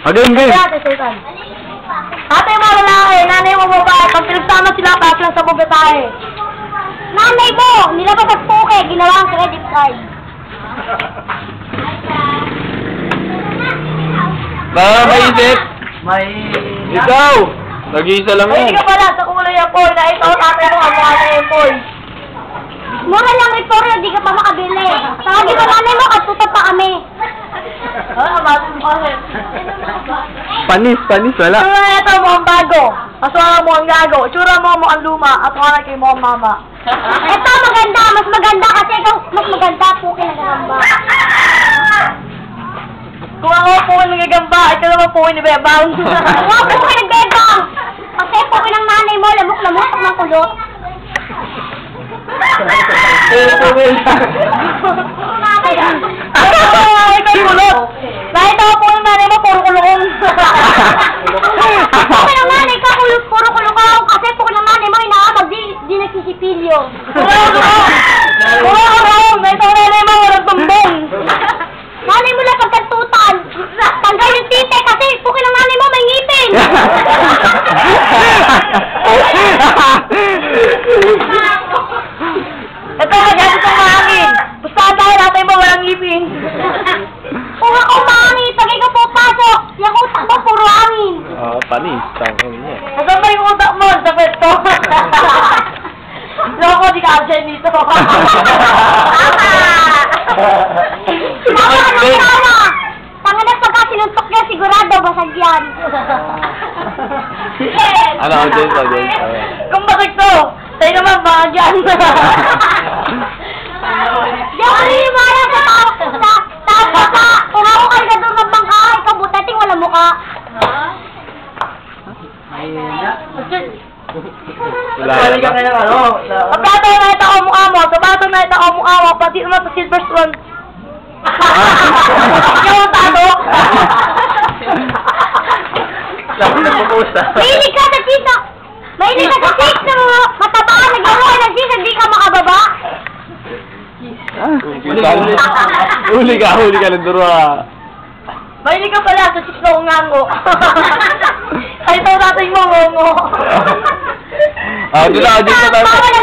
Game, game. Ate mo lalaki, nanay mo babae. Pag pinagsama sila, pass lang sa babae. Nanay mo, nilabas ang puke, ginawa ang credit card. Maisip. Ikaw. Nag-iisa lang Ay, yan. hindi ka pala sa kulay ang Paul. Na ito, ate mo, ang mukha na yung Paul. Mura lang ito, hindi ka pa makabili. Sabi ko, nanay mo, katuto pa kami. Amasin mo kasi. Panis, wala. Tsura ito, mukhang bago. Maswala mo ang gago. Tsura mo mukhang luma. At wala kayo mukhang mama. Ito, maganda. Mas maganda kasi ikaw, mas maganda po kinagamba. Kung ako po nagagamba, ikaw naman po nabebang. Kung ako po nagbebang. Kasi po ng nanay mo, lamok-lamok ng kulot. Ikaw kulot. Nakita ko po ng nanay mo, puro kulong. Po ng nanay ka, puro kulong. Kasi po ng nanay mo, inaamag, di nagsisipilyo. Puro kulong. Nakita ko nanay mo, walang tumbong. Nanay mo lang pagkantutan. Tanggal yung tite kasi po ng nanay mo, may ngipin. Ito, magastos ang mahangin. Pustahan tayo natin mo, walang ngipin. Kung ako mahangin, pag ikaw po pasok, yung utak mo, puro hangin. Panis. Tangin niya. Nasaan ba yung utak mo? Sa pwesto. Loko, di ka absent dito. Tama ka ng tama. Tanga na pagka sinuntok niya, sigurado basag yan. Ano, James? Kung basag to, tayo naman baka dyan. Di ako nanimara sa baka. Kung ako kargador ng bangka, ikaw butating wala mukha. Wala ka na ano. Sapato na ito ang mukha mo. Sapato na ito ang mukha mo. Pati naman sa Silver Swan. Ikaw ang tato. Mahilig ka sa chisa. Mahilig ka sa chase na mataba ka. Nag-aro ka ng chase. Hindi ka makababa. Huli ka ng duro. Mahilig ka pala sa chase na ungango. Ay, ito natin mo, ngongo. Dito na tayo.